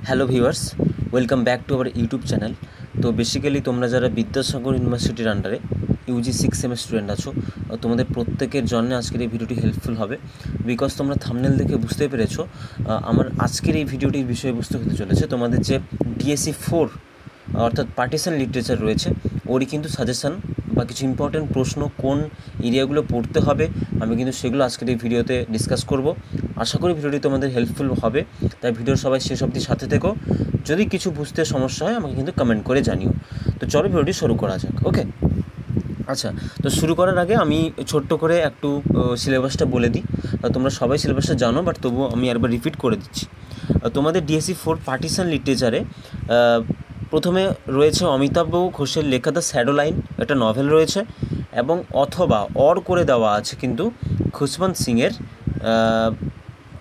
Hello viewers, welcome back to our YouTube channel. তো basically তোমরা যারা বিদ্যাসাগর ইউনিভার্সিটির আন্ডারে ইউজি 6 সেমের স্টুডেন্ট আছো, তোমাদের প্রত্যেকের জন্য আজকের এই ভিডিওটি হেল্পফুল হবে। বিকজ তোমরা থাম্বনেল দেখে বুঝতে পেরেছো আমার আজকের এই ভিডিওটির বিষয়বস্তু হতে চলেছে তোমাদের যে ডিএসসি 4 অর্থাৎ পার্টিশন লিটারেচার রয়েছে, ওরই কিন্তু সাজেশান বা কিছু ইম্পর্টেন্ট প্রশ্ন কোন এরিয়াগুলো পড়তে হবে আমি কিন্তু সেগুলো আজকের এই ভিডিওতে ডিসকাস করব। আশা করি ভিডিওটি তোমাদের হেল্পফুল হবে, তাই ভিডিওর সবাই শেষ অবধি সাথে থেকো। যদি কিছু বুঝতে সমস্যা হয় আমাকে কিন্তু কমেন্ট করে জানিও। তো চলো ভিডিওটি শুরু করা যাক। ওকে, আচ্ছা, তো শুরু করার আগে আমি ছোট্ট করে একটু সিলেবাসটা বলে দিই। তোমরা সবাই সিলেবাসটা জানো, বাট তবুও আমি একবার রিপিট করে দিচ্ছি। তোমাদের ডিএসসি 4 পার্টিশন লিটারেচারে প্রথমে রয়েছে অমিতাভ ঘোষের লেখা দ্য শ্যাডো লাইন, একটা নভেল রয়েছে, এবং অথবা অর করে দেওয়া আছে কিন্তু খুশবন্ত সিংয়ের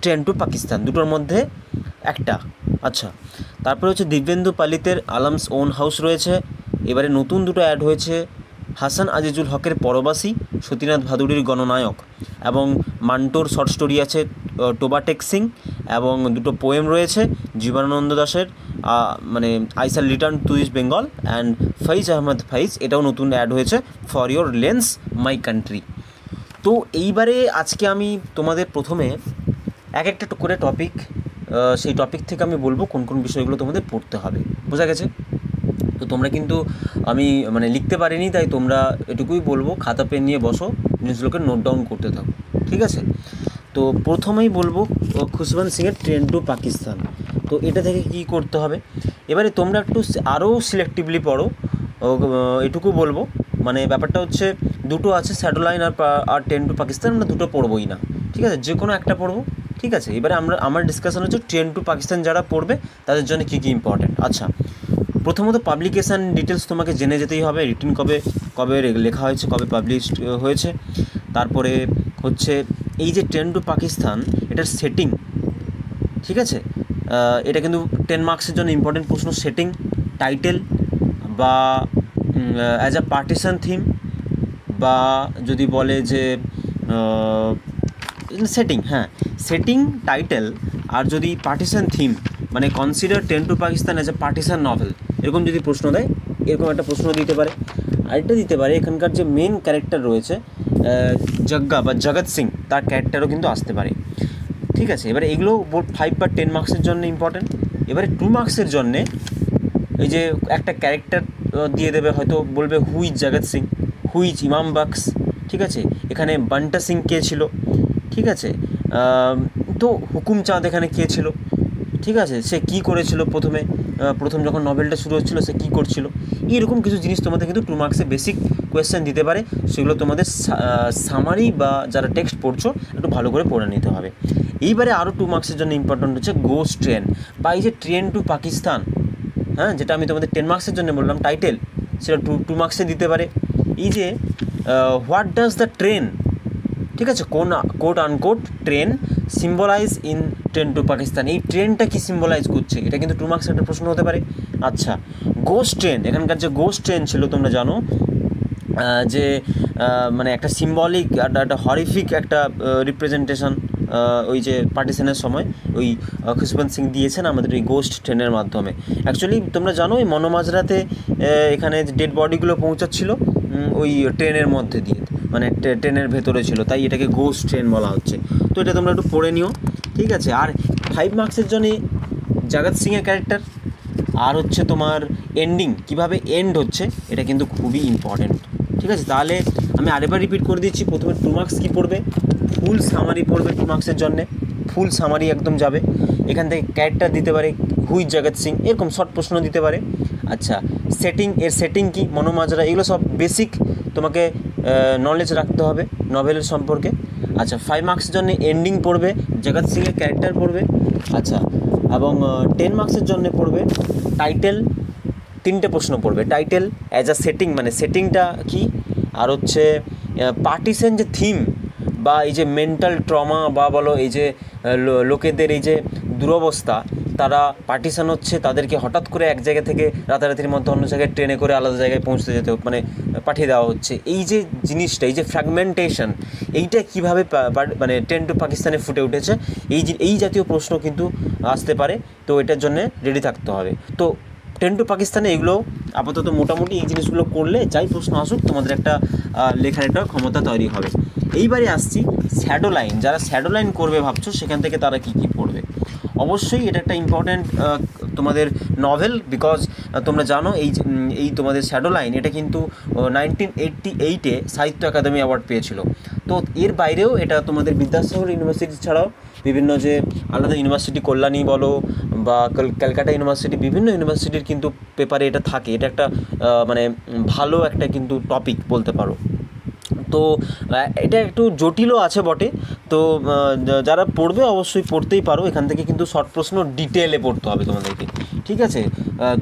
ট্রেন টু পাকিস্তান, দুটোর মধ্যে একটা। আচ্ছা, তারপরে হচ্ছে দিব্যেন্দু পালিতের আলামস ওন হাউস রয়েছে। এবারে নতুন দুটো অ্যাড হয়েছে, হাসান আজিজুল হকের পরবাসী, সতীনাথ ভাদুড়ির গণনায়ক, এবং মান্টোর শর্ট স্টোরি আছে টোবা টেক সিং, এবং দুটো পোয়েম রয়েছে জীবনানন্দ দাশের মানে I shall return to East Bengal and Faiz Ahmad Faiz, এটাও নতুন অ্যাড হয়েছে for your lanes my country. তো এইবারে আজকে আমি তোমাদের প্রথমে এক একটা করে টপিক, সেই টপিক থেকে আমি বলবো কোন কোন বিষয়গুলো তোমাদের পড়তে হবে। বোঝা গেছে? তো তোমরা কিন্তু আমি মানে লিখতে পারিনি, তাই তোমরা এটুকুই বলবো, খাতা পেন নিয়ে বসো, জিনিসগুলোকে নোট ডাউন করতে থাকো, ঠিক আছে? তো প্রথমেই বলবো খুশবন্ত সিংয়ের ট্রেন টু পাকিস্তান। তো এটা থেকে কী করতে হবে, এবারে তোমরা একটু আরও সিলেক্টিভলি পড়ো, এটুকু বলবো। মানে ব্যাপারটা হচ্ছে দুটো আছে, shadow line R train to Pakistan, আমরা দুটো পড়বোই না, ঠিক আছে? যে কোনো একটা পড়বো, ঠিক আছে? এবারে আমার ডিসকাশন হচ্ছে ট্রেন টু পাকিস্তান যারা পড়বে তাদের জন্য কী কী ইম্পর্ট্যান্ট। আচ্ছা, প্রথমত পাবলিকেশান ডিটেলস তোমাকে জেনে যেতেই হবে, রিটিন কবে কবে লেখা হয়েছে, কবে পাবলিশড হয়েছে। তারপরে হচ্ছে এই যে ট্রেন টু পাকিস্তান, এটার সেটিং, ঠিক আছে? এটা কিন্তু 10 মার্কসের জন্য ইম্পর্টেন্ট প্রশ্ন। সেটিং, টাইটেল, বা অ্যাজ আ পার্টিশন থিম, বা যদি বলে যে সেটিং, হ্যাঁ সেটিং, টাইটেল, আর যদি পার্টিশন থিম মানে consider train to Pakistan as a partition novel, এরকম যদি প্রশ্ন দেয়, এরকম একটা প্রশ্ন দিতে পারে। আরেকটা দিতে পারে এখানকার যে মেন ক্যারেক্টার রয়েছে জগ্গা বা জগৎ সিং, তার ক্যারেক্টারও কিন্তু আসতে পারে, ঠিক আছে? এবারে এগুলো 5 বা 10 মার্কসের জন্য ইম্পর্টেন্ট। এবারে 2 মার্কসের জন্যে এই যে একটা ক্যারেক্টার দিয়ে দেবে, হয়তো বলবে হুইজ জগৎ সিং, হুইজ ইমাম বাক্স, ঠিক আছে? এখানে বান্টা সিং কে ছিল, ঠিক আছে? তো হুকুম চাঁদ এখানে কে ছিল, ঠিক আছে? সে কী করেছিল প্রথম যখন নভেলটা শুরু হচ্ছিল সে কী করছিল, এইরকম কিছু জিনিস তোমাদের কিন্তু 2 মার্কসে বেসিক কোয়েশ্চেন দিতে পারে। সেগুলো তোমাদের সামারি বা যারা টেক্সট পড়ছো একটু ভালো করে পড়ে নিতে হবে। এইবারে আরও 2 মার্কসের জন্য ইম্পর্ট্যান্ট হচ্ছে গোস্ট ট্রেন, বা এই যে ট্রেন টু পাকিস্তান, হ্যাঁ, যেটা আমি তোমাদের 10 মার্কসের জন্য বললাম টাইটেল, সেটা 2 মার্কসে দিতে পারে। এই যে হোয়াট ডাজ দ্য ট্রেন, ঠিক আছে, quote unquote train symbolize in train to Pakistan, এই ট্রেনটা কি সিম্বলাইজ করছে, এটা কিন্তু 2 মার্কসের একটা প্রশ্ন হতে পারে। আচ্ছা, গোস্ট ট্রেন, এখানকার যে গোস্ট ট্রেন ছিল তোমরা জানো যে মানে একটা সিম্বলিক একটা হরিফিক একটা রিপ্রেজেন্টেশন ওই যে পার্টিশনের সময় ওই খুশবন্ত সিং দিয়েছেন আমাদের ওই গোস্ট ট্রেনের মাধ্যমে। অ্যাকচুয়ালি তোমরা জানো ওই মনোমাজরাতে এখানে ডেড বডিগুলো পৌঁছাচ্ছিল ওই ট্রেনের মধ্যে দিয়ে, মানে ট্রেনের ভেতরে ছিল, তাই এটাকে গোস্ট ট্রেন বলা হচ্ছে। তো এটা তোমরা একটু পড়ে নিও, ঠিক আছে? আর 5 মার্কসের জন্য জগৎ সিংয়ের ক্যারেক্টার, আর হচ্ছে তোমার এন্ডিং, কিভাবে এন্ড হচ্ছে, এটা কিন্তু খুবই ইম্পর্টেন্ট, ঠিক আছে? তাহলে আমি আরেকবার রিপিট করে দিচ্ছি। প্রথমে 2 মার্কস কী পড়বে, ফুল সামারি পড়বে 2 মার্কসের জন্যে, ফুল সামারি একদম যাবে। এখান থেকে ক্যারেক্টার দিতে পারে হুইজ জগৎ সিং, এরকম শর্ট প্রশ্ন দিতে পারে। আচ্ছা, সেটিং কি, মনোমাজরা, এগুলো সব বেসিক তোমাকে নলেজ রাখতে হবে নভেলের সম্পর্কে। আচ্ছা, 5 মার্কসের জন্য এন্ডিং পড়বে, জগৎ সিংয়ের ক্যারেক্টার পড়বে। আচ্ছা, এবং 10 মার্কসের জন্য পড়বে টাইটেল, 3টে প্রশ্ন পড়বে। টাইটেল অ্যাজ আ সেটিং, মানে সেটিংটা কি, আর হচ্ছে পার্টিশন যে থিম, বা এই যে মেন্টাল ট্রমা, বা বলো এই যে লোকেদের এই যে দুরবস্থা, তারা পার্টিশন হচ্ছে, তাদেরকে হঠাৎ করে এক জায়গা থেকে রাতারাতির মধ্যে অন্য জায়গায় ট্রেনে করে আলাদা জায়গায় পৌঁছতে যেতে মানে পাঠিয়ে দেওয়া হচ্ছে। এই যে জিনিসটা, এই যে ফ্র্যাগমেন্টেশন, এইটা কীভাবে মানে ট্রেন টু পাকিস্তানে ফুটে উঠেছে, এই জাতীয় প্রশ্ন কিন্তু আসতে পারে। তো এটার জন্যে রেডি থাকতে হবে। তো ট্রেন টু পাকিস্তানে এগুলো আপাতত মোটামুটি এই জিনিসগুলো করলে যাই প্রশ্ন আসুক তোমাদের একটা লেখার একটা ক্ষমতা তৈরি হবে। এইবারে আসছি শ্যাডো লাইন। যারা শ্যাডো লাইন করবে ভাবছো, সেখান থেকে তারা কী কী পড়বে। অবশ্যই এটা একটা ইম্পর্ট্যান্ট তোমাদের নভেল, বিকজ তোমরা জানো এই তোমাদের শ্যাডো লাইন এটা কিন্তু 1988-এ সাহিত্য একাডেমি অ্যাওয়ার্ড পেয়েছিল। তো এর বাইরেও এটা তোমাদের বিদ্যাসাগর ইউনিভার্সিটি ছাড়াও বিভিন্ন যে আলাদা ইউনিভার্সিটি, কল্যাণী বলো বা ক্যালকাটা ইউনিভার্সিটি, বিভিন্ন ইউনিভার্সিটির কিন্তু পেপারে এটা থাকে। এটা একটা মানে ভালো একটা কিন্তু টপিক বলতে পারো। তো এটা একটু জটিলও আছে বটে। তো যারা পড়বে অবশ্যই পড়তেই পারো। এখান থেকে কিন্তু শর্ট প্রশ্ন ডিটেলে পড়তে হবে তোমাদেরকে, ঠিক আছে।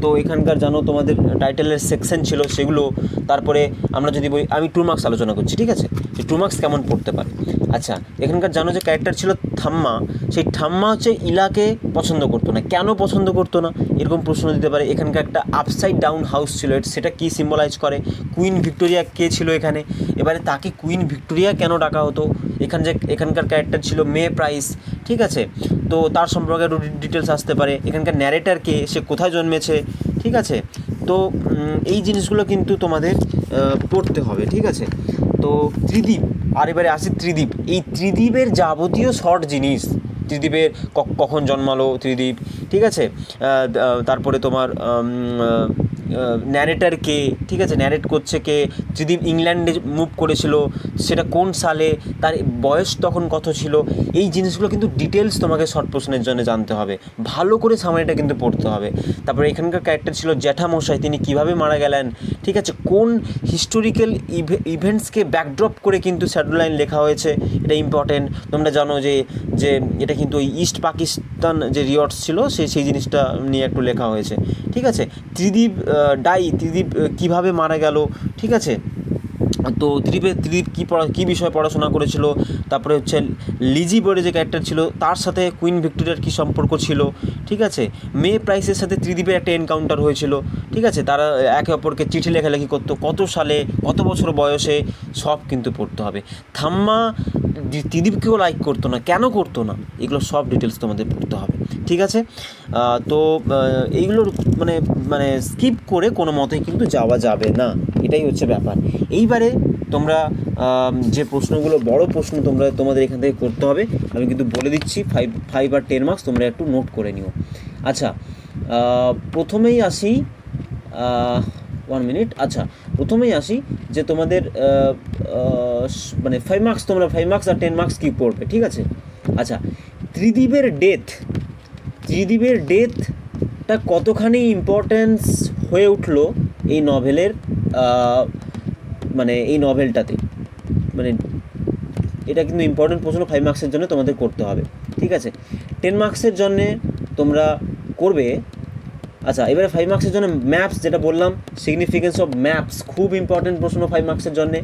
তো এখানকার জানো তোমাদের টাইটেলের সেকশন ছিল সেগুলো। তারপরে আমরা যদি বলি, আমি 2 মার্কস আলোচনা করছি, ঠিক আছে, যে 2 মার্কস কেমন পড়তে পারে। আচ্ছা, এখানকার জানো যে ক্যারেক্টার ছিল থাম্মা। সেই থাম্মা হচ্ছে ইলাকে পছন্দ করতো না। কেন পছন্দ করতো না, এরকম প্রশ্ন দিতে পারে। এখানকার একটা আপসাইড ডাউন হাউস ছিল, সেটা কী সিম্বলাইজ করে। কুইন ভিক্টোরিয়া কে ছিল এখানে, এবারে তাকে কুইন ভিক্টোরিয়া কেন ডাকা হতো। এখানকার ক্যারেক্টার ছিল মে প্রাইস, ঠিক আছে। তো তার সম্পর্কে একটু ডিটেলস আসতে পারে। এখানকার ন্যারেটার কে, সে কোথায় জন্মেছে, ঠিক আছে। তো এই জিনিসগুলো কিন্তু তোমাদের পড়তে হবে, ঠিক আছে। তো ত্রিদীপ, আর এবারে আসি ত্রিদীপ। এই ত্রিদীপের যাবতীয় শর্ট জিনিস, ত্রিদীপের কখন জন্মালো ত্রিদীপ, ঠিক আছে। তারপরে তোমার ন্যারেটার কে, ঠিক আছে, ন্যারেট করছে কে, ত্রিদীপ ইংল্যান্ডে মুভ করেছিল, সেটা কোন সালে, তার বয়স তখন কত ছিল। এই জিনিসগুলো কিন্তু ডিটেলস তোমাকে শর্ট প্রশ্নের জন্য জানতে হবে, ভালো করে সামারিটা কিন্তু পড়তে হবে। তারপরে এখানকার ক্যারেক্টার ছিল জ্যাঠামশাই, তিনি কিভাবে মারা গেলেন, ঠিক আছে, কোন হিস্টোরিক্যাল ইভেন্টসকে ব্যাকড্রপ করে কিন্তু শ্যাডো লাইন লেখা হয়েছে, এটা ইম্পর্টেন্ট। তোমরা জানো যে এটা কিন্তু ওই ইস্ট পাকিস্তান যে রিয়টস ছিল সেই জিনিসটা নিয়ে একটু লেখা হয়েছে, ঠিক আছে। ত্রিদীপ ত্রিদীপ কীভাবে মারা গেল, ঠিক আছে। তো ত্রিদীপ কী বিষয়ে পড়াশোনা করেছিল। তারপরে হচ্ছে লিজি বলে যে ক্যারেক্টার ছিল, তার সাথে কুইন ভিক্টোরিয়ার কী সম্পর্ক ছিল, ঠিক আছে। মে প্রাইসের সাথে ত্রিদীপের একটা এনকাউন্টার হয়েছিল, ঠিক আছে। তারা একে অপরকে চিঠি লেখালেখি করতো, কত সালে, কত বছর বয়সে, সব কিন্তু পড়তে হবে। থাম্মা ত্রিদীপকেও লাইক করতো না, কেন করতো না, এগুলো সব ডিটেলস তোমাদের পড়তে হবে, ঠিক আছে। তো এইগুলোর মানে স্কিপ করে কোনো মতেই কিন্তু যাওয়া যাবে না, এটাই হচ্ছে ব্যাপার। এইবারে তোমরা যে প্রশ্নগুলো বড় প্রশ্ন তোমাদের এখান থেকে করতে হবে, আমি কিন্তু বলে দিচ্ছি 5 আর 10 মার্কস, তোমরা একটু নোট করে নিও। আচ্ছা, প্রথমেই আসি 1 মিনিট। আচ্ছা, প্রথমেই আসি যে তোমাদের মানে 5 মার্কস, তোমরা 5 মার্কস আর 10 মার্কস কী পড়বে, ঠিক আছে। আচ্ছা, ত্রিদীপের ডেথটা কতখানি ইম্পর্টেন্স হয়ে উঠলো এই নভেলের, মানে এই নভেলটাতে, মানে এটা কিন্তু ইম্পর্টেন্ট প্রশ্ন 5 মার্কসের জন্য তোমাদের করতে হবে, ঠিক আছে। 10 মার্কসের জন্যে তোমরা করবে। আচ্ছা, এবারে 5 মার্কসের জন্য ম্যাপস, যেটা বললাম সিগনিফিকেন্স অফ ম্যাপস, খুব ইম্পর্টেন্ট প্রশ্ন 5 মার্কসের জন্যে।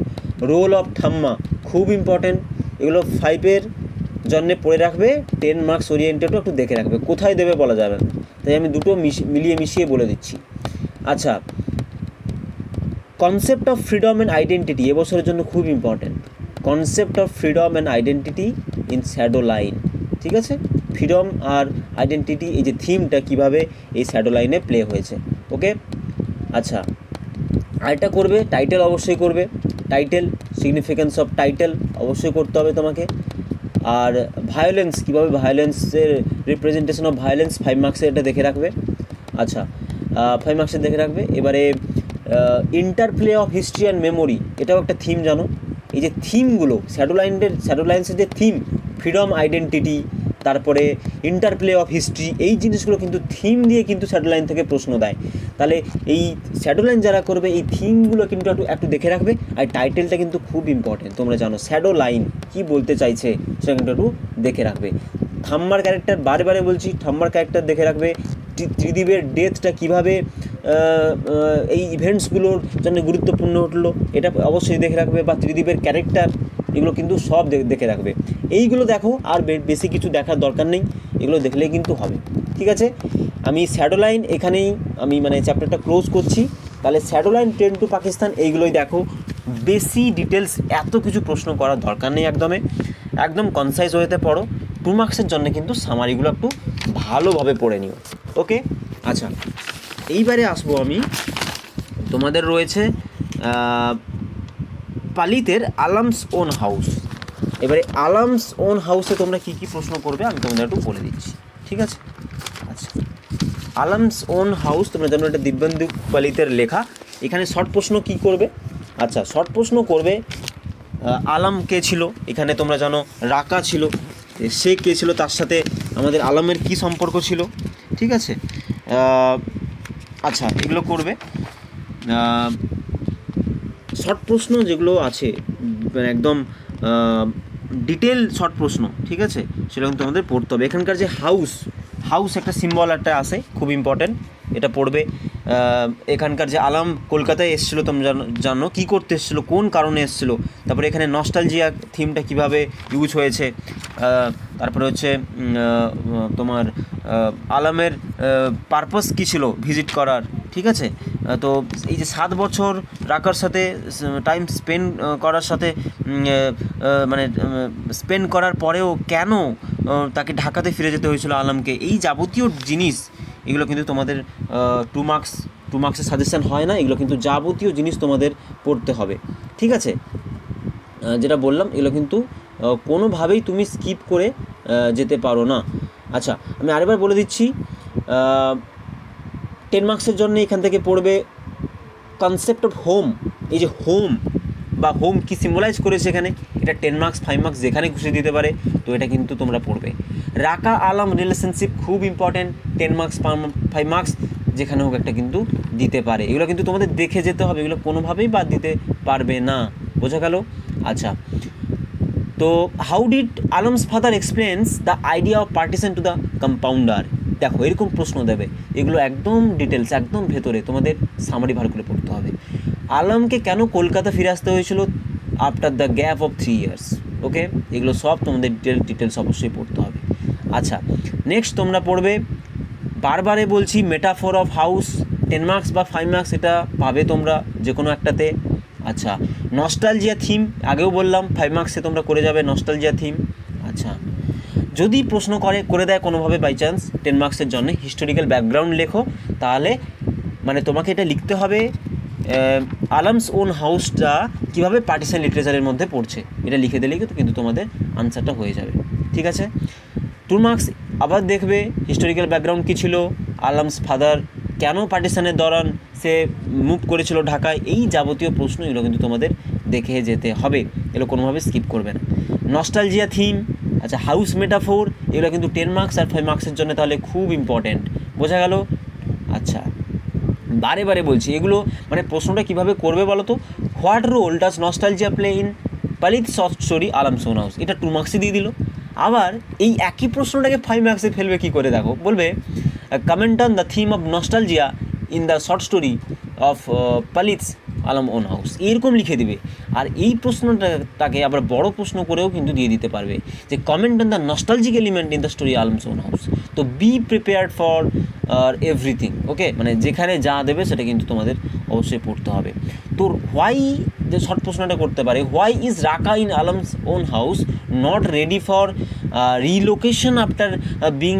রোল অফ থাম্মা খুব ইম্পর্টেন্ট, এগুলো 5-এর জন্যে পড়ে রাখবে। 10 মার্কস ওরিয়েন্টেডও একটু দেখে রাখবে, কোথায় দেবে বলা যাবে না, তাই আমি দুটো মিশিয়ে বলে দিচ্ছি। আচ্ছা, concept of freedom and identity এবছরের জন্য খুব important. Concept of freedom and identity in shadow line, ঠিক আছে। ফ্রিডম আর আইডেন্টিটি, এই যে থিমটা কীভাবে এই শ্যাডো লাইনে প্লে হয়েছে, ওকে। আচ্ছা, আরেকটা করবে, টাইটেল অবশ্যই করবে। টাইটেল, সিগনিফিকেন্স অফ টাইটেল অবশ্যই করতে হবে তোমাকে। আর ভায়োলেন্স, কীভাবে ভায়োলেন্সের রিপ্রেজেন্টেশন অফ ভায়োলেন্স 5 মার্কসের, এটা দেখে রাখবে। আচ্ছা, 5 মার্কসের দেখে রাখবে। এবারে interplay of history and memory, এটাও একটা থিম, জানো। এই যে থিমগুলো শ্যাডো লাইন্সের যে থিম, ফ্রিডম, আইডেন্টিটি, তারপরে ইন্টারপ্লে অফ হিস্ট্রি, এই জিনিসগুলো কিন্তু থিম দিয়ে কিন্তু শ্যাডো লাইন থেকে প্রশ্ন দেয়। তাহলে এই শ্যাডো লাইন যারা করবে এই থিমগুলো কিন্তু একটু দেখে রাখবে। আর টাইটেলটা কিন্তু খুব ইম্পর্টেন্ট, তোমরা জানো শ্যাডো লাইন কী বলতে চাইছে সেটা কিন্তু একটু দেখে রাখবে। থাম্মার ক্যারেক্টার, বারে বলছি, থাম্মার ক্যারেক্টার দেখে রাখবে। ত্রিদীপের ডেথটা কীভাবে এই ইভেন্টসগুলোর জন্য গুরুত্বপূর্ণ উঠলো, এটা অবশ্যই দেখে রাখবে। বা ত্রিদীপের ক্যারেক্টার, এগুলো কিন্তু সব দেখে রাখবে। এইগুলো দেখো, আর বেশি কিছু দেখার দরকার নেই, এগুলো দেখলেই কিন্তু হবে। ঠিক আছে, আমি শ্যাডো লাইন এখানেই আমি মানে চ্যাপ্টারটা ক্লোজ করছি। তাহলে shadow line train to Pakistan এইগুলোই দেখো, বেশি ডিটেলস এত কিছু প্রশ্ন করার দরকার নেই, একদম কনসাইজ ওয়েতে পড়ো। 2 মার্কসের জন্য কিন্তু সামারিগুলো একটু ভালোভাবে পড়ে নিও। ওকে, আচ্ছা এইবারে আসবো আমি, তোমাদের রয়েছে পালিতের আলামস ওন হাউস। এবারে আলামস ওন হাউসে তোমরা কী কী প্রশ্ন করবে আমি তোমাদের একটু বলে দিচ্ছি। ঠিক আছে, আচ্ছা আলামস ওন হাউস তোমরা জানো এটা দিব্যেন্দু পালিতের লেখা। এখানে শর্ট প্রশ্ন কি করবে? আচ্ছা শর্ট প্রশ্ন করবে আলাম কে ছিল, এখানে তোমরা জানো রাকা ছিল, সে কে ছিল, তার সাথে আমাদের আলামের কি সম্পর্ক ছিল। ঠিক আছে, আচ্ছা এগুলো করবে। শর্ট প্রশ্ন যেগুলো আছে একদম ডিটেল শর্ট প্রশ্ন, ঠিক আছে, সেটা কিন্তু আমাদের পড়তে হবে। এখানকার যে হাউস একটা সিম্বল একটা আসে, খুব ইম্পর্ট্যান্ট, এটা পড়বে। এখানকার যে আলাম কলকাতায় এসেছিলো তোমরা জানো কী করতে এসেছিলো, কোন কারণে এসেছিলো, তারপরে এখানে নস্টালজিয়া থিমটা কীভাবে ইউজ হয়েছে, তারপরে হচ্ছে তোমার আলামের পারপাস কী ছিল ভিজিট করার। ঠিক আছে, তো এই যে 7 বছর রাকার সাথে টাইম স্পেন্ড করার সাথে মানে স্পেন্ড করার পরেও কেন তাকে ঢাকাতে ফিরে যেতে হয়েছিল আলামকে, এই যাবতীয় জিনিস এগুলো কিন্তু তোমাদের 2 মার্কসের সাজেশান হয় না, এগুলো কিন্তু যাবতীয় জিনিস তোমাদের পড়তে হবে। ঠিক আছে, যেটা বললাম এগুলো কিন্তু কোনোভাবেই তুমি স্কিপ করে যেতে পারো না। আচ্ছা আমি আরেকবার বলে দিচ্ছি, 10 মার্কসের জন্য এখান থেকে পড়বে কনসেপ্ট অফ হোম। এই যে হোম বা হোম কি সিম্বলাইজ করেছে এখানে, এটা 10 মার্কস 5 মার্কস যেখানে খুশি দিতে পারে, তো এটা কিন্তু তোমরা পড়বে। রাকা আলাম রিলেশনশিপ খুব ইম্পর্ট্যান্ট, 10 মার্কস 5 মার্কস যেখানে হোক একটা কিন্তু দিতে পারে। এগুলো কিন্তু তোমাদের দেখে যেতে হবে, এগুলো কোনোভাবেই বাদ দিতে পারবে না, বোঝা গেল? আচ্ছা, তো how did Alam's father explains the idea of partition to the compounder. দেখো এরকম প্রশ্ন দেবে, এগুলো একদম ডিটেলস একদম ভেতরে তোমাদের সামারি ভার করে পড়তে হবে। আলমকে কেন কলকাতা ফিরে আসতে হয়েছিল after the gap of 3 years. Okay, এগুলো সব তোমাদের ডিটেলস অবশ্যই পড়তে হবে। আচ্ছা নেক্সট তোমরা পড়বে, বারবারে বলছি, মেটাফোর অফ হাউস, 10 মার্কস বা 5 মার্কস এটা পাবে তোমরা যে কোনো একটাতে। আচ্ছা নস্টালজিয়া থিম, আগেও বললাম 5 মার্কসে তোমরা করে যাবে নস্টালজিয়া থিম। আচ্ছা যদি প্রশ্ন করে দেয় কোনোভাবে বাই চান্স 10 মার্কসের জন্য হিস্টোরিক্যাল ব্যাকগ্রাউন্ড লেখো, তাহলে মানে তোমাকে এটা লিখতে হবে আলামস ওন হাউসটা কীভাবে পার্টিশন লিটারেচারের মধ্যে পড়ছে, এটা লিখে দিলেই কিন্তু তোমাদের আনসারটা হয়ে যাবে। ঠিক আছে, 2 মার্কস আবার দেখবে হিস্টোরিক্যাল ব্যাকগ্রাউন্ড কী ছিল, আলামস ফাদার কেন পার্টিশনের দৌরান সে মুভ করেছিল ঢাকায়, এই যাবতীয় প্রশ্ন এগুলো কিন্তু তোমাদের দেখে যেতে হবে, এগুলো কোনোভাবে স্কিপ করবে না। নস্টালজিয়া থিম, আচ্ছা হাউস মেটাফোর, এগুলো কিন্তু 10 মার্কস আর 5 মার্কসের জন্য তাহলে খুব ইম্পর্ট্যান্ট, বোঝা গেল? আচ্ছা বারে বলছি এগুলো মানে প্রশ্নটা কীভাবে করবে বলো তো, what role does nostalgia play in পালিত short story Alam's own house, এটা 2 মার্কসে দিয়ে দিল। আবার এই একই প্রশ্নটাকে 5 মার্কসে ফেলবে কী করে, দেখো বলবে comment on the theme of nostalgia in the short story of Palit's Alam own house, এরকম লিখে দিবে। আর এই প্রশ্নটাকে আবার বড় প্রশ্ন করেও কিন্তু দিয়ে দিতে পারবে যে comment on the nostalgic element in the story Alam's own house. তো be prepared for everything. Okay, মানে যেখানে যা দেবে সেটা কিন্তু তোমাদের অবশ্যই পড়তে হবে। তো হোয়াই যে শর্ট প্রশ্নটা করতে পারে, why is Raka in Alam's own house not ready for relocation after being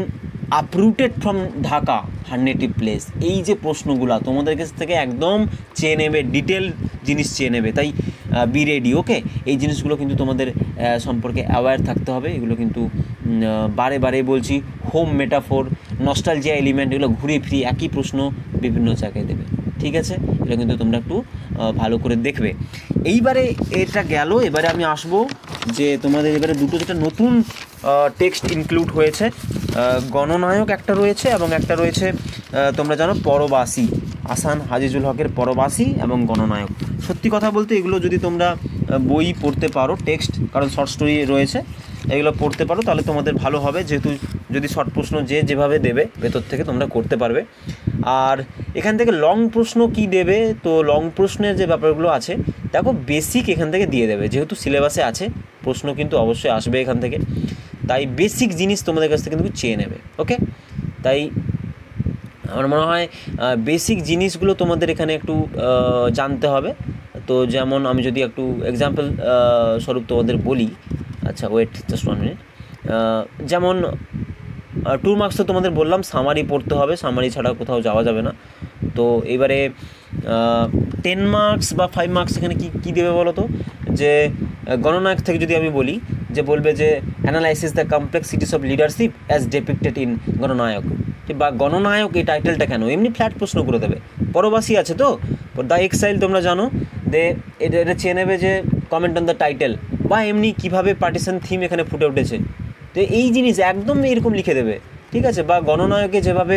uprooted from Dhaka her native place. এই যে প্রশ্নগুলো তোমাদের কাছ থেকে একদম চেয়ে নেবে, ডিটেল জিনিস চেয়ে নেবে, তাই বি রেডি। ওকে, এই জিনিসগুলো কিন্তু তোমাদের সম্পর্কে অ্যাওয়্যার থাকতে হবে। এগুলো কিন্তু বারে বলছি, হোম মেটাফোর, নস্টালজিয়া এলিমেন্ট, এগুলো ঘুরে ফিরে একই প্রশ্ন বিভিন্ন জায়গায় দেবে। ঠিক আছে, এগুলো কিন্তু তোমরা একটু ভালো করে দেখবে। এইবারে এটা গেল, এবারে আমি আসবো যে তোমাদের এবারে দুটো যেটা নতুন টেক্সট ইনক্লুড হয়েছে, গণনায়ক একটা রয়েছে এবং একটা রয়েছে তোমরা জানো পরবাসী, আসান হাজিজুল হকের পরবাসী এবং গণনায়ক। সত্যি কথা বলতে এগুলো যদি তোমরা বই পড়তে পারো টেক্সট, কারণ শর্ট স্টোরি রয়েছে, এগুলো পড়তে পারো, তাহলে তোমাদের ভালো হবে, যেহেতু যদি শর্ট প্রশ্ন যেভাবে দেবে ভেতর থেকে তোমরা করতে পারবে। আর এখান থেকে লং প্রশ্ন কি দেবে, তো লং প্রশ্নের যে ব্যাপারগুলো আছে দেখো বেসিক এখান থেকে দিয়ে দেবে, যেহেতু সিলেবাসে আছে প্রশ্ন কিন্তু অবশ্যই আসবে এখান থেকে, তাই বেসিক জিনিস তোমাদের কাছ থেকে কিন্তু চেয়ে নেবে। ওকে, তাই আমার মনে হয় বেসিক জিনিসগুলো তোমাদের এখানে একটু জানতে হবে। তো যেমন আমি যদি একটু এক্সাম্পল স্বরূপ তোমাদের বলি, আচ্ছা ওয়েট জাস্ট 1 মিনিট। যেমন 2 মার্কস তো তোমাদের বললাম সামারি পড়তে হবে, সামারি ছাড়া কোথাও যাওয়া যাবে না। তো এবারে 10 মার্কস বা 5 মার্কস এখানে কী দেবে বলো তো, যে গণনায়ক থেকে যদি আমি বলি, যে বলবে যে analysis the complexities of leadership as depicted in Gananayak, বা গণনায়ক এই টাইটেলটা কেন, এমনি ফ্ল্যাট প্রশ্ন করে দেবে। পরবাসী আছে তো দ্য এক্সাইল তোমরা জানো, এটা চেয়ে নেবে যে কমেন্ট অন দ্য টাইটেল, বা এমনি কীভাবে পার্টিশন থিম এখানে ফুটে উঠেছে, তো এই জিনিস একদম এরকম লিখে দেবে, ঠিক আছে। বা গণনায়কে যেভাবে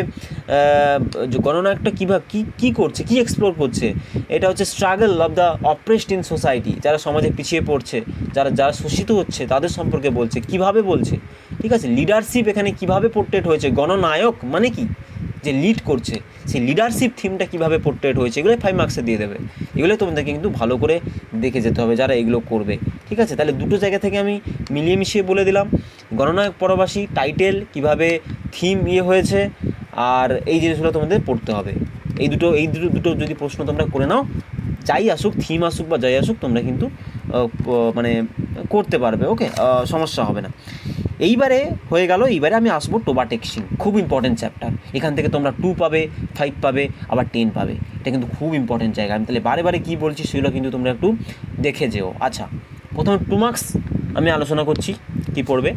গণনায়কটা কীভাবে কী করছে, কী এক্সপ্লোর করছে, এটা হচ্ছে struggle of the oppressed in society, যারা সমাজে পিছিয়ে পড়ছে, যারা শোষিত হচ্ছে তাদের সম্পর্কে বলছে, কিভাবে বলছে, ঠিক আছে। লিডারশিপ এখানে কিভাবে পোর্ট্রেট হয়েছে, গণনায়ক মানে কি, যে লিড করছে, সেই লিডারশিপ থিমটা কীভাবে পোর্ট্রেট হয়েছে, এগুলো 5 মার্কসে দিয়ে দেবে। এগুলো তোমাদেরকে কিন্তু ভালো করে দেখে যেতে হবে যারা এগুলো করবে, ঠিক আছে। তাহলে দুটো জায়গা থেকে আমি মিলিয়ে মিশিয়ে বলে দিলাম, গণনায়ক পরবাসী টাইটেল কীভাবে থিম হয়েছে, আর এই জিনিসগুলো তোমাদের পড়তে হবে। এই দুটো যদি প্রশ্ন তোমরা করে নাও, যাই আসুক, থিম আসুক বা যাই আসুক, তোমরা কিন্তু মানে করতে পারবে। ওকে, সমস্যা হবে না। এইবারে হয়ে গেল, এইবারে আমি আসবো টোবা টেক্সিং, খুব ইম্পর্টেন্ট চ্যাপ্টার। এখান থেকে তোমরা 2 পাবে, 5 পাবে, আবার 10 পাবে, এটা কিন্তু খুব ইম্পর্টেন্ট জায়গা। আমি তাহলে বারে বারে কী বলছি সেগুলো কিন্তু তোমরা একটু দেখে যেও। আচ্ছা, প্রথমে 2 মার্কস আমি আলোচনা করছি কী পড়বে।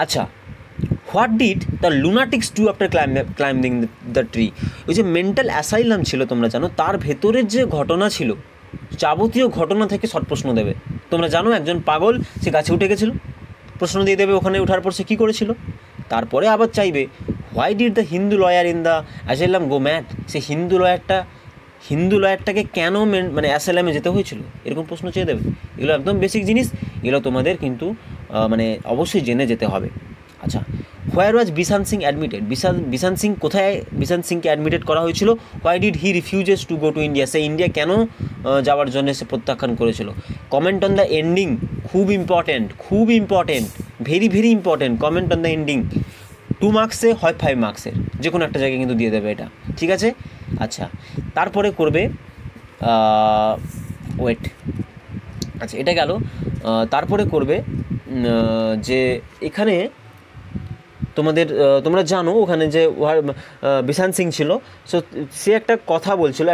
আচ্ছা, what did the lunatics do after climbing the tree? ওই যে মেন্টাল অ্যাসাইলাম ছিল তোমরা জানো, তার ভেতরের যে ঘটনা ছিল, যাবতীয় ঘটনা থেকে শর্ট প্রশ্ন দেবে। তোমরা জানো একজন পাগল সে গাছে উঠে গেছিলো, প্রশ্ন দিয়ে দেবে ওখানে ওঠার পর সে কী করেছিল। তারপরে আবার চাইবে why did the Hindu lawyer in the asylum go mad, সে হিন্দু লয়ারটাকে কেন মানে অ্যাসাইলামে যেতে হয়েছিল, এরকম প্রশ্ন চেয়ে দেবে। এগুলো একদম বেসিক জিনিস, এগুলো তোমাদের কিন্তু মানে অবশ্যই জেনে যেতে হবে। আচ্ছা, হোয়ার ওয়াজ বিশান সিং অ্যাডমিটেড? বিশান সিং কোথায় বিশান সিংকে অ্যাডমিটেড করা হয়েছিল? Why did he refuses to go to India, say India কেন যাওয়ার জন্য সে প্রত্যাখ্যান করেছিল? কমেন্ট অন দ্য এন্ডিং, খুব important, very very important. Comment on the ending 2 মার্কসে হয় 5 মার্কসের, যে কোনো একটা জায়গায় কিন্তু দিয়ে দেবে এটা, ঠিক আছে। আচ্ছা, তারপরে করবে ওয়েট, আচ্ছা এটা গেল। তারপরে করবে যে এখানে তোমরা জানো ওখানে যে বিশান সিং ছিল, সো সে একটা কথা বলছিল,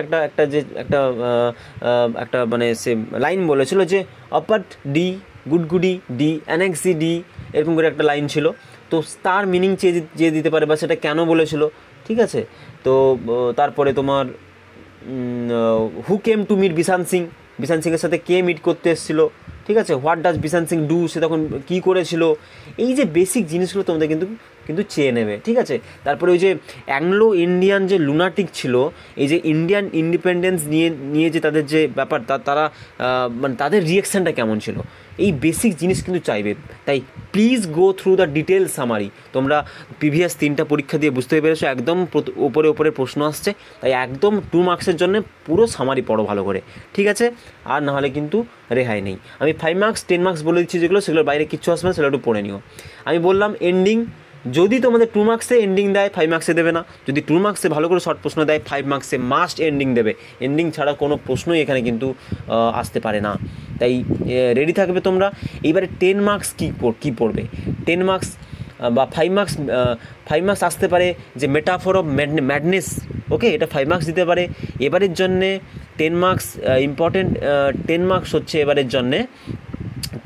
একটা মানে সে লাইন বলেছিল যে অপাট ডি গুডগুডি ডি অ্যানেক্সি ডি, এরকম করে একটা লাইন ছিল। তো তার মিনিং চেয়ে দিতে পারে, বা সেটা কেন বলেছিল, ঠিক আছে। তো তারপরে তোমার হু কেম টু মিট বিশান সিংয়ের সাথে কে মিট করতে এসেছিলো, ঠিক আছে। What does Bishan Singh do, সে তখন কী করেছিল, এই যে বেসিক জিনিসগুলো তোমাদের কিন্তু চেয়ে নেবে, ঠিক আছে। তারপরে ওই যে অ্যাংলো ইন্ডিয়ান যে লুনাটিক ছিল, এই যে ইন্ডিয়ান ইন্ডিপেন্ডেন্স নিয়ে যে তাদের যে ব্যাপার, তারা মানে তাদের রিয়াকশানটা কেমন ছিল, এই বেসিক জিনিস কিন্তু চাইবে। তাই please go through the detail summary. তোমরা প্রিভিয়াস 3টা পরীক্ষা দিয়ে বুঝতে পেরেছো একদম ওপরে প্রশ্ন আসছে, তাই একদম 2 মার্কসের জন্য পুরো সামারি পড়ো ভালো করে, ঠিক আছে। আর নাহলে কিন্তু রেহাই নেই। আমি 5 মার্কস 10 মার্কস বলে দিচ্ছি, যেগুলো সেগুলোর বাইরে কিচ্ছু আসবে না, সেগুলো একটু পড়ে নিও। আমি বললাম এন্ডিং, যদি তোমাদের 2 মার্কসে এন্ডিং দেয় 5 মার্কসে দেবে না, যদি 2 মার্কসে ভালো করে শর্ট প্রশ্ন দেয় 5 মার্কসে মাস্ট এন্ডিং দেবে। এন্ডিং ছাড়া কোনো প্রশ্নই এখানে কিন্তু আসতে পারে না, তাই রেডি থাকবে তোমরা। এইবারে 10 মার্কস কী পড়বে? 10 মার্কস বা 5 মার্কস আসতে পারে যে মেটাফর অফ ম্যাডনেস, ওকে, এটা 5 মার্কস দিতে পারে। এবারের জন্যে 10 মার্কস ইম্পর্টেন্ট, 10 মার্কস হচ্ছে এবারের জন্যে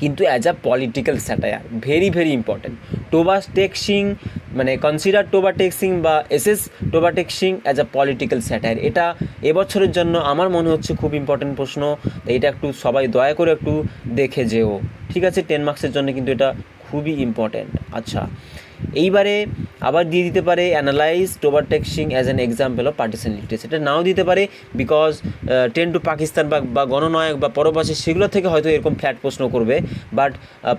কিন্তু as a political satire, very very important. টোবা texting মানে কনসিডার টোবা টেক্সিং বা SS টোবা texting as a political satire, এটা এবছরের জন্য আমার মনে হচ্ছে খুব ইম্পর্টেন্ট প্রশ্ন। এটা একটু সবাই দয়া করে একটু দেখে যেও, ঠিক আছে। 10 মার্কসের জন্য কিন্তু এটা খুবই ইম্পর্টেন্ট। আচ্ছা, এইবারে আবার দিয়ে দিতে পারে অ্যানালাইজ টোবার texting as an example of partisan literacy, এটা নাও দিতে পারে বিকজ ট্রেন টু পাকিস্তান বা গণনায়ক বা পরবাসী সেগুলো থেকে হয়তো এরকম ফ্ল্যাট প্রশ্ন করবে। বাট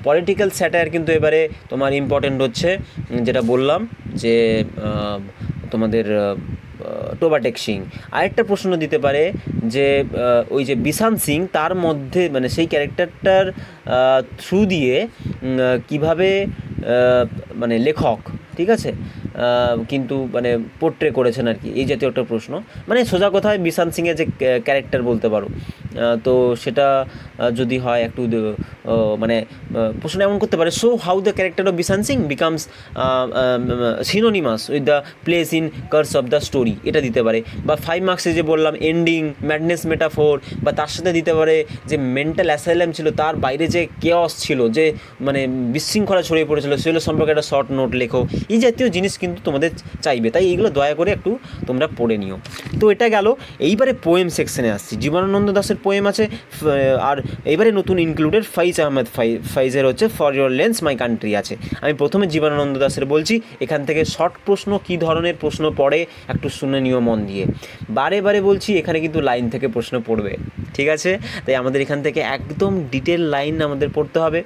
পলিটিক্যাল স্যাটায়ার কিন্তু এবারে তোমার ইম্পর্টেন্ট হচ্ছে, যেটা বললাম যে তোমাদের টোবাটেক সিং। আরেকটা প্রশ্ন দিতে পারে যে ওই যে বিশান সিং তার মধ্যে মানে সেই ক্যারেক্টারটার থ্রু দিয়ে কিভাবে মানে লেখক, ঠিক আছে, কিন্তু মানে পোর্ট্রে করেছেন আর কি, এই জাতীয় একটা প্রশ্ন। মানে সোজা কথায় বিশান সিংয়ের যে ক্যারেক্টার বলতে পারো, তো সেটা যদি হয় একটু মানে প্রশ্ন এমন করতে পারে, so how the character of Bishan Singh becomes synonymous with the place in course of the story, এটা দিতে পারে। বা 5 মার্কসে যে বললাম এন্ডিং, ম্যাডনেস মেটাফোর, বা তার সাথে দিতে পারে যে মেন্টাল অ্যাসাইলাম ছিল, তার বাইরে যে কেওস ছিল, যে মানে বিশৃঙ্খলা ছড়িয়ে পড়েছিল, সেগুলো সম্পর্কে একটা শর্ট নোট লেখো, এই জাতীয় জিনিস কিন্তু তোমাদের চাইবে। তাই এইগুলো দয়া করে একটু তোমরা পড়ে নিও। তো এটা গেল। এইবারে পোয়েম সেকশনে আসছি। জীবনানন্দ দাশের পোয়েম আছে, আর এইবারে নতুন ইনক্লুডেড ফাইজ আহমেদ ফাইজের হচ্ছে for your lanes my country আছে। আমি প্রথমে জীবনানন্দ দাশের বলছি, এখান থেকে শর্ট প্রশ্ন কী ধরনের প্রশ্ন পড়ে একটু শুনে নিও মন দিয়ে। বারে বারে বলছি, এখানে কিন্তু লাইন থেকে প্রশ্ন পড়বে, ঠিক আছে? তাই আমাদের এখান থেকে একদম ডিটেল লাইন আমাদের পড়তে হবে।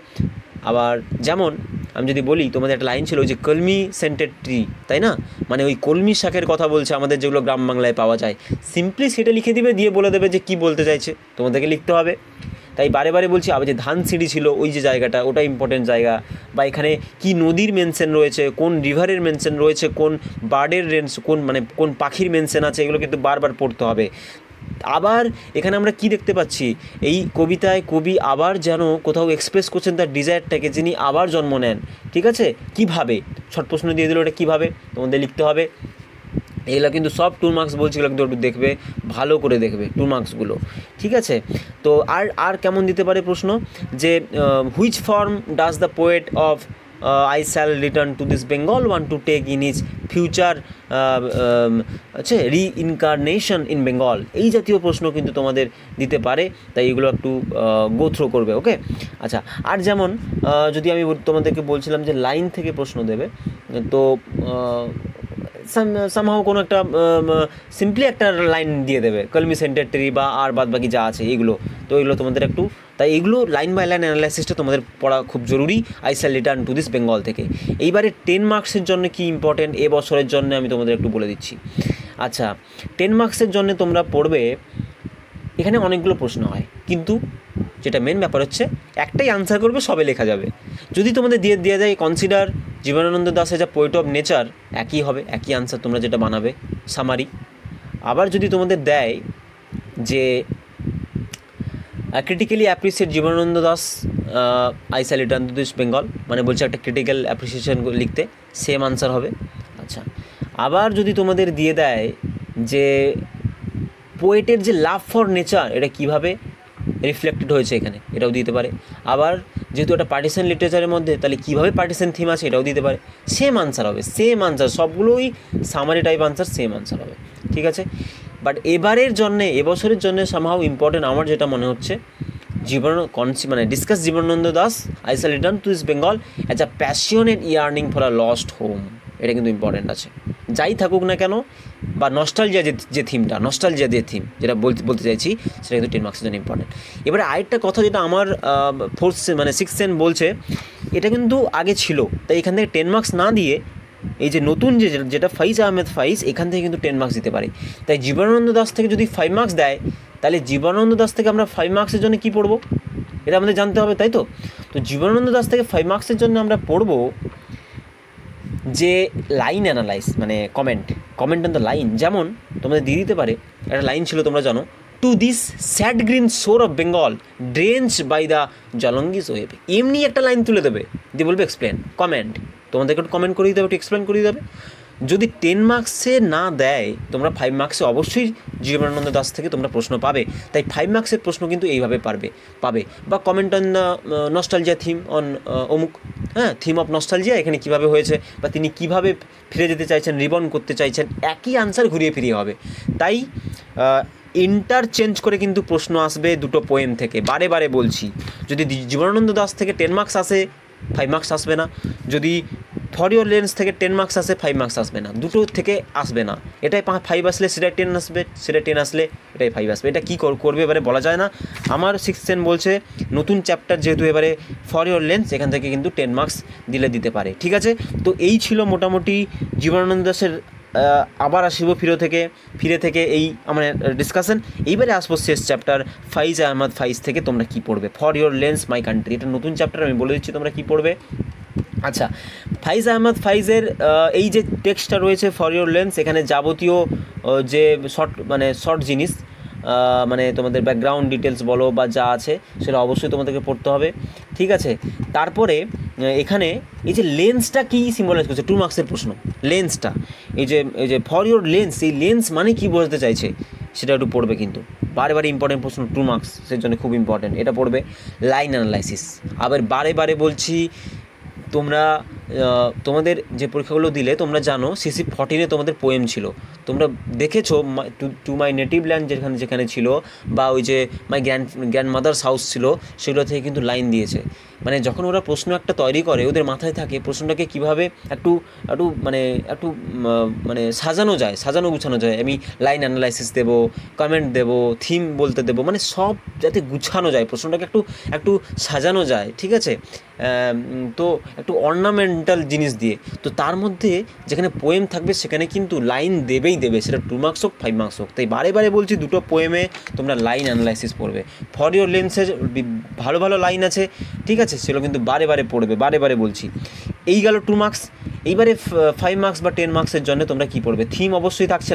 আবার যেমন আমি যদি বলি, তোমাদের একটা লাইন ছিল ওই যে কলমি সেন্টেড ট্রি, তাই না? মানে ওই কলমি শাকের কথা বলছে আমাদের, যেগুলো গ্রাম বাংলায় পাওয়া যায়। সিম্পলি সেটা লিখে দিবে, দিয়ে বলে দেবে যে কী বলতে চাইছে, তোমাদেরকে লিখতে হবে। তাই বারে বারে বলছি, আবার যে ধানসিঁড়ি ছিল ওই যে জায়গাটা, ওটা ইম্পর্টেন্ট জায়গা। বা এখানে কি নদীর মেনশন রয়েছে, কোন রিভারের মেনশন রয়েছে, কোন বার্ডের কোন পাখির মেনশন আছে, এগুলো কিন্তু বারবার পড়তে হবে। আবার এখানে আমরা কি দেখতে পাচ্ছি, এই কবিতায় কবি আবার যেন কোথাও এক্সপ্রেস করছেন তার ডিজায়ারটাকে, যিনি আবার জন্ম নেন, ঠিক আছে? কিভাবে, শর্ট প্রশ্ন দিয়ে দিল, ওটা কীভাবে তোমাদের লিখতে হবে। এগুলো কিন্তু সব 2 মার্কস বলছি, এগুলো কিন্তু একটু দেখবে, ভালো করে দেখবে 2 মার্কসগুলো, ঠিক আছে? তো আর কেমন দিতে পারে প্রশ্ন, যে which form does the poet of I shall return to this Bengal want to take in his future reincarnation in Bengal, এই জাতীয় প্রশ্ন কিন্তু তোমাদের দিতে পারে। তাই এগুলো একটু গো থ্রো করবে, ওকে? আচ্ছা, আর যেমন যদি আমি তোমাদেরকে বলছিলাম যে লাইন থেকে প্রশ্ন দেবে, তো সামহাও কোনো একটা সিম্পলি একটা লাইন দিয়ে দেবে, কলমি সেন্টেড ট্রি বা আর বাদ বাকি যা আছে এইগুলো। তো এগুলো তোমাদের একটু, তাই এগুলো লাইন বাই লাইন অ্যানালাইসিসটা তোমাদের পড়া খুব জরুরি I shall return to this Bengal থেকে। এইবারে 10 মার্কসের জন্য কি ইম্পর্টেন্ট এবছরের জন্য আমি তোমাদের একটু বলে দিচ্ছি। আচ্ছা, 10 মার্কসের জন্য তোমরা পড়বে, এখানে অনেকগুলো প্রশ্ন হয়, কিন্তু যেটা মেন ব্যাপার হচ্ছে একটাই আনসার করবে, সবে লেখা যাবে। যদি তোমাদের দিয়ে যায় কনসিডার জীবনানন্দ দাশের যা পোয়েট অফ নেচার, একই হবে, একই আনসার তোমরা যেটা বানাবে সামারি। আবার যদি তোমাদের দেয় যে critically appreciate Jibanananda Das I shall return to this Bengal, মানে বলছে একটা ক্রিটিক্যাল অ্যাপ্রিসিয়েশন লিখতে, সেম আনসার হবে। আচ্ছা, আবার যদি তোমাদের দিয়ে দেয় যে পোয়েটের যে লাভ ফর নেচার, এটা কীভাবে রিফ্লেক্টেড হয়েছে এখানে, এটাও দিতে পারে। আবার যেহেতু এটা পার্টিশন লিটারেচারের মধ্যে, তাহলে কীভাবে পার্টিশন থিম আছে এটাও দিতে পারে। সেম আনসার হবে, সেম আনসার, সবগুলোই summary type answer, same answer হবে, ঠিক আছে? বাট এবছরের জন্যে সামহাও ইম্পর্টেন্ট আমার যেটা মনে হচ্ছে, discuss Jibanananda Das I shall return to this Bengal as a passionate earning for a lost home, এটা কিন্তু ইম্পর্টেন্ট আছে। যাই থাকুক না কেন, বা নস্টালজিয়া যে থিম যেটা বলতে চাইছি, সেটা কিন্তু 10 মার্কসের জন্য ইম্পর্টেন্ট। এবারে আরেকটা কথা যেটা আমার 6th সেম বলছে, এটা কিন্তু আগে ছিল, তাই এখান থেকে 10 মার্কস না দিয়ে এই যে নতুন যেটা ফাইজ আহমেদ ফাইজ, এখান থেকে কিন্তু 10 মার্কস দিতে পারে। তাই জীবনানন্দ দাস থেকে যদি 5 মার্কস দেয়, তাহলে জীবনানন্দ দাস থেকে আমরা 5 মার্কসের জন্য কী পড়বো, এটা আমাদের জানতে হবে, তাই তো? তো জীবনানন্দ দাস থেকে 5 মার্কসের জন্য আমরা পড়বো যে লাইন অ্যানালাইজ, মানে কমেন্ট অন দ্য লাইন। যেমন তোমাদের দিয়ে দিতে পারে, একটা লাইন ছিল তোমরা জানো, to this sad green shore of Bengal drench by the Jalangi's wave, এমনি একটা লাইন তুলে দেবে, দিয়ে বলবে এক্সপ্লেন, কমেন্ট, তোমাদেরকে একটু কমেন্ট করে দিতে হবে, একটু এক্সপ্লেন করে দেবে। যদি 10 মার্কসে না দেয়, তোমরা 5 মার্কসে অবশ্যই জীবনানন্দ দাস থেকে তোমরা প্রশ্ন পাবে। তাই 5 মার্কসের প্রশ্ন কিন্তু এইভাবে পাবে। বা comment on nostalgia theme on অমুক, হ্যাঁ, থিম অফ নস্টালজিয়া এখানে কীভাবে হয়েছে, বা তিনি কীভাবে ফিরে যেতে চাইছেন, রিবর্ন করতে চাইছেন, একই আনসার ঘুরিয়ে ফিরিয়ে হবে। তাই ইন্টারচেঞ্জ করে কিন্তু প্রশ্ন আসবে দুটো পোয়েম থেকে, বারে বারে বলছি। যদি জীবনানন্দ দাস থেকে 10 মার্কস আসে, 5 মার্কস আসবে না। যদি ফর ইউর লেন্স থেকে 10 মার্কস আসে, 5 মার্কস আসবে না, দুটো থেকে আসবে না। এটাই 5 আসলে সেটাই 10 আসবে, সেটাই 10 আসলে এটাই 5 আসবে। এটা কী করবে এবারে বলা যায় না। আমার 6th সেন বলছে নতুন চ্যাপ্টার যেহেতু এবারে ফর ইউর লেন্স, এখান থেকে কিন্তু 10 মার্কস দিতে পারে, ঠিক আছে। তো এই ছিল মোটামুটি জীবনানন্দ দাশের আবার আসিব ফিরে থেকে এই আমার ডিসকাশন। এইবারে আসবো শেষ চ্যাপ্টার ফাইজ আহমদ ফাইজ থেকে তোমরা কী পড়বে। For your lens my country, এটা নতুন চ্যাপ্টার, আমি বলে দিচ্ছি তোমরা কী পড়বে। আচ্ছা, ফাইজ আহমদ ফাইজের এই যে টেক্সটটা রয়েছে ফর ইউর লেন্স, এখানে যাবতীয় যে শর্ট জিনিস, মানে তোমাদের ব্যাকগ্রাউন্ড ডিটেলস বলো বা যা আছে সেটা অবশ্যই তোমাদেরকে পড়তে হবে, ঠিক আছে। তারপরে এখানে এই যে লেন্সটা কী সিম্বলাইজ করছে, 2 মার্কসের প্রশ্ন। লেন্সটা এই যে ফর ইউর লেন্স, এই লেন্স মানে কী বোঝাতে চাইছে সেটা একটু পড়বে, কিন্তু বারে ইম্পর্টেন্ট প্রশ্ন, 2 মার্কসের জন্য খুব ইম্পর্টেন্ট, এটা পড়বে। লাইন অ্যানালাইসিস, আবার বারে বলছি, তোমরা তোমাদের যে পরীক্ষাগুলো দিলে তোমরা জানো CC14 তোমাদের পোয়েম ছিল, তোমরা দেখেছো টু মাই নেটিভ ল্যান্ড যেখানে ছিল, বা ওই যে মাই গ্র্যান্ড মাদার্স হাউস ছিল, সেগুলো থেকে কিন্তু লাইন দিয়েছে। মানে যখন ওরা প্রশ্ন একটা তৈরি করে, ওদের মাথায় থাকে প্রশ্নটাকে কীভাবে একটু সাজানো গুছানো যায়। আমি লাইন অ্যানালাইসিস দেবো, কমেন্ট দেবো, থিম বলতে দেবো, মানে সব যাতে গুছানো যায়, প্রশ্নটাকে একটু সাজানো যায়, ঠিক আছে। তো একটু অর্নামেন্টাল জিনিস দিয়ে, তো তার মধ্যে যেখানে পোয়েম থাকবে সেখানে কিন্তু লাইন দেবে, সেটা 2 মার্কস হোক 5 মার্কস হোক। তাই বারে বলছি, দুটো পোয়েমে তোমরা লাইন অ্যানালাইসিস পড়বে। ফর ইউর লেন্সে ভালো লাইন আছে, ঠিক আছে, সেগুলো কিন্তু বারে পড়বে, বারে বলছি। এই গেল 2 মার্কস। এইবারে 5 মার্কস বা 10 মার্কসের জন্য তোমরা কী পড়বে। থিম অবশ্যই থাকছে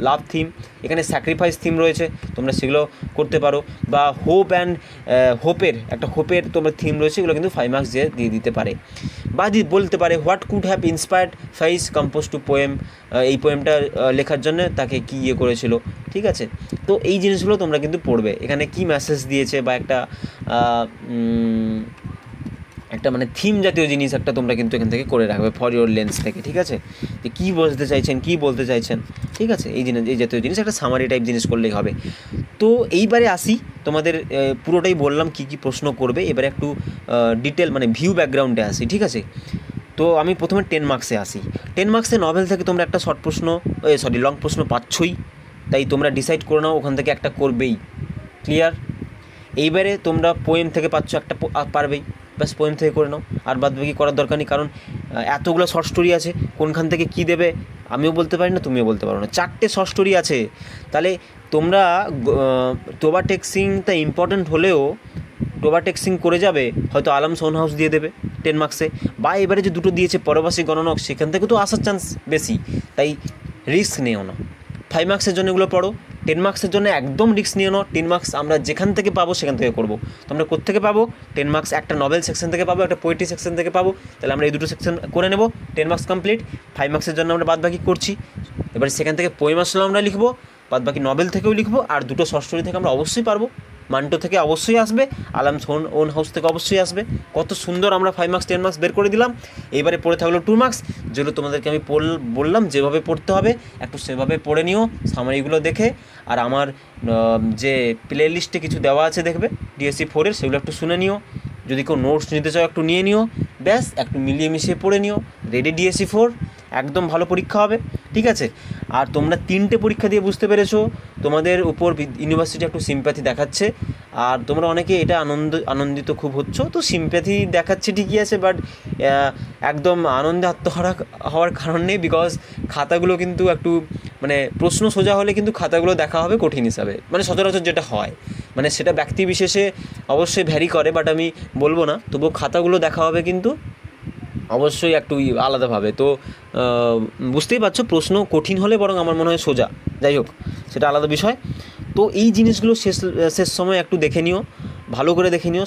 লাভ থিম, এখানে স্যাক্রিফাইস থিম রয়েছে, তোমরা সেগুলো করতে পারো। বা হোপের তোমরা থিম রয়েছে, এগুলো কিন্তু 5 মার্কস দিয়ে দিতে পারে। বা বলতে পারে what could have inspired Faiz compose to poem, এই পোয়েমটা লেখার জন্য তাকে কী করেছিল, ঠিক আছে। তো এই জিনিসগুলো তোমরা কিন্তু পড়বে। এখানে কি মেসেজ দিয়েছে বা একটা মানে থিম জাতীয় জিনিস একটা তোমরা কিন্তু এখান থেকে করে রাখবে ফর ইউর লেন্স থেকে, ঠিক আছে। যে কী বলতে চাইছেন, ঠিক আছে, এই জাতীয় জিনিস একটা সামারি টাইপ জিনিস করলেই হবে। তো এইবারে আসি, তোমাদের পুরোটাই বললাম কি প্রশ্ন করবে, এবারে একটু ডিটেল মানে ভিউ ব্যাকগ্রাউন্ডে আসি, ঠিক আছে। তো আমি প্রথমে 10 মার্কসে আসি। 10 মার্কসে নভেল থেকে তোমরা একটা লং প্রশ্ন পাচ্ছই, তাই তোমরা ডিসাইড করে নাও ওখান থেকে একটা করবেই, ক্লিয়ার। এইবারে তোমরা পোয়েম থেকে পাচ্ছ একটা, পারবেই, ব্যাস পোয়েম থেকে করে নাও, আর বাদবাকি করার দরকার নেই, কারণ এতগুলো শর্ট স্টোরি আছে, কোনখান থেকে কী দেবে আমিও বলতে পারি না, তুমিও বলতে পারো না। 4টে শর্ট স্টোরি আছে, তাহলে তোমরা টোবা টেক্সিংটা ইম্পর্ট্যান্ট হলেও টোবা টেক্সিং করে যাবে, হয়তো আলাম সোন হাউস দিয়ে দেবে 10 মার্কসে, বা এবারে যে দুটো দিয়েছে পরবাসী গণনক, সেখান থেকে তো আসার চান্স বেশি, তাই রিস্ক নিও না। 5 মার্কসের জন্য এগুলো পড়ো, 10 মার্কসের জন্য একদম রিস্ক নিয়ে নাও। 10 মার্কস আমরা যেখান থেকে পাবো সেখান থেকে করবো। তোমরা কোত্থেকে পাবো? 10 মার্কস একটা নভেল সেকশন থেকে পাবো, একটা পোয়েট্রি সেকশন থেকে পাবো, তাহলে আমরা এই দুটো সেকশন করে নেব, 10 মার্কস কমপ্লিট। 5 মার্কসের জন্য আমরা বাদবাকি করছি, এবার সেখান থেকে পোয়েম আসলে আমরা লিখবো, বাদবাকি নভেল থেকেও লিখবো, আর দুটো শর্ট স্টোরি থেকে আমরা অবশ্যই পারবো। মান্টো থেকে অবশ্যই আসবে, আলাম ওন হাউস থেকে অবশ্যই আসবে। কত সুন্দর আমরা 5 মার্কস 10 মার্কস বের করে দিলাম। এবারে পড়ে থাকলো 2 মার্কস, যেগুলো তোমাদেরকে আমি বললাম যেভাবে পড়তে হবে একটু সেভাবে পড়ে নিও সামারিগুলো দেখে। আর আমার যে প্লে লিস্টে কিছু দেওয়া আছে দেখবে DSC 4-এর, সেগুলো একটু শুনে নিও। যদি কেউ নোটস নিতে চাও একটু নিয়ে নিও, ব্যাস একটু মিলিয়ে মিশিয়ে পড়ে নিও। রেডি DSC 4, একদম ভালো পরীক্ষা হবে, ঠিক আছে। আর তোমরা 3টে পরীক্ষা দিয়ে বুঝতে পেরেছো তোমাদের উপর ইউনিভার্সিটি একটু সিম্প্যাথি দেখাচ্ছে, আর তোমরা অনেকে এটা আনন্দিত খুব হচ্ছ। তো সিম্প্যাথি দেখাচ্ছে ঠিকই আছে, বাট একদম আনন্দে আত্মহারা হওয়ার কারণ নেই, বিকজ খাতাগুলো কিন্তু একটু মানে প্রশ্ন সোজা হলে কিন্তু খাতাগুলো দেখা হবে কঠিন হিসাবে, মানে সচরাচর যেটা হয়, মানে সেটা ব্যক্তি বিশেষে অবশ্যই ভ্যারি করে, বাট আমি বলবো না, তবুও খাতাগুলো দেখা হবে কিন্তু অবশ্যই একটু আলাদাভাবে। তো বুঝতেই পারছো প্রশ্ন কঠিন হলে বরং আমার মনে হয় সোজা, যাই হোক সেটা আলাদা বিষয়। তো এই জিনিসগুলো শেষ সময় একটু দেখে নিও, ভালো করে দেখে নিও।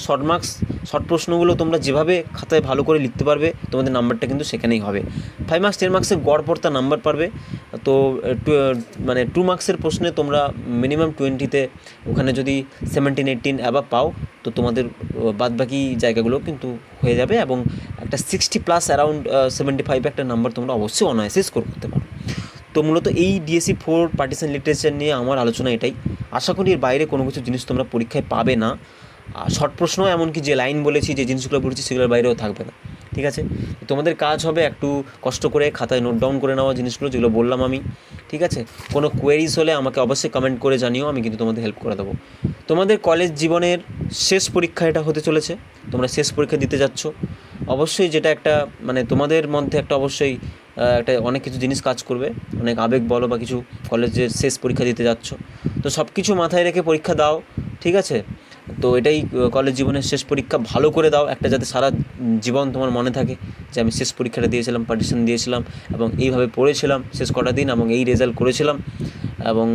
শর্ট প্রশ্নগুলো তোমরা যেভাবে খাতায় ভালো করে লিখতে পারবে তোমাদের নাম্বারটা কিন্তু সেখানেই হবে। 5 মার্কস 10 মার্কসের গড় পড়তা নাম্বার পারবে। তো মানে 2 মার্কসের প্রশ্নে তোমরা মিনিমাম 20-তে, ওখানে যদি 17-18 অ্যাবাভ পাও তো তোমাদের বাদবাকি জায়গাগুলো কিন্তু হয়ে যাবে, এবং একটা 60+ অ্যারাউন্ড 75 একটা নাম্বার তোমরা অবশ্যই অনায়াসে স্কোর করতে পারো। তো মূলত এই DSC 4 পার্টিশন লিটারেচার নিয়ে আমার আলোচনা এটাই। আশা করি এর বাইরে কোনো কিছু জিনিস তোমরা পরীক্ষায় পাবে না। শর্ট প্রশ্ন এমনকি যে লাইন বলেছি, যে জিনিসগুলো বলেছি সেগুলোর বাইরেও থাকবে না। ঠিক আছে? তোমাদের কাজ হবে একটু কষ্ট করে খাতায় নোট ডাউন করে নেওয়া জিনিসগুলো যেগুলো বললাম আমি, ঠিক আছে? কোনো কোয়েরিজ হলে আমাকে অবশ্যই কমেন্ট করে জানিও, আমি কিন্তু তোমাদের হেল্প করে দেবো। তোমাদের কলেজ জীবনের শেষ পরীক্ষা এটা হতে চলেছে, তোমরা শেষ পরীক্ষা দিতে যাচ্ছ। অবশ্যই যেটা একটা মানে তোমাদের মধ্যে একটা অবশ্যই একটা অনেক কিছু জিনিস কাজ করবে, অনেক আবেগ বলো বা কিছু, কলেজের শেষ পরীক্ষা দিতে যাচ্ছ, তো সব কিছু মাথায় রেখে পরীক্ষা দাও, ঠিক আছে? তো এটাই কলেজ জীবনের শেষ পরীক্ষা, ভালো করে দাও একটা, যাতে সারা জীবন তোমার মনে থাকে যে আমি শেষ পরীক্ষাটা দিয়েছিলাম, পার্টিশন দিয়েছিলাম এবং এইভাবে পড়েছিলাম শেষ কটা দিন এবং এই রেজাল্ট করেছিলাম, এবং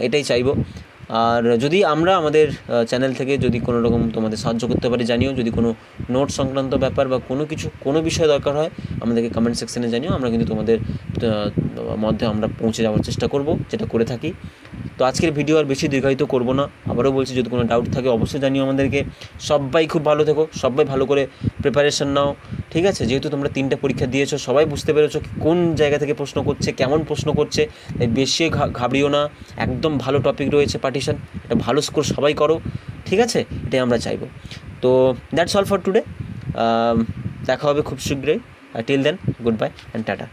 এটাই চাইবো। আর যদি আমরা আমাদের চ্যানেল থেকে যদি কোনো রকম তোমাদের সাহায্য করতে পারি জানিও, যদি কোনো নোট সংক্রান্ত ব্যাপার বা কোনো কিছু কোনো বিষয় দরকার হয় আমাদেরকে কমেন্ট সেকশানে জানিও, আমরা কিন্তু তোমাদের মধ্যে আমরা পৌঁছে যাওয়ার চেষ্টা করব, যেটা করে থাকি। তো আজকের ভিডিও আর বেশি দীর্ঘায়িত করব না, আবারও বলছি যদি কোনো ডাউট থাকে অবশ্যই জানিও আমাদেরকে। সবাই খুব ভালো থেকো, সবাই ভালো করে প্রিপারেশন নাও, ঠিক আছে? যেহেতু তোমরা 3টে পরীক্ষা দিয়েছো, সবাই বুঝতে পেরেছো কোন জায়গা থেকে প্রশ্ন করছে, কেমন প্রশ্ন করছে, তাই বেশি ঘাবড়িও না, একদম ভালো টপিক রয়েছে পার্টিশন, এটা ভালো স্কোর সবাই করো, ঠিক আছে? এটাই আমরা চাইবো। তো দ্যাটস অল ফর টুডে, দেখা হবে খুব শীঘ্রই। Till then, goodbye and tata.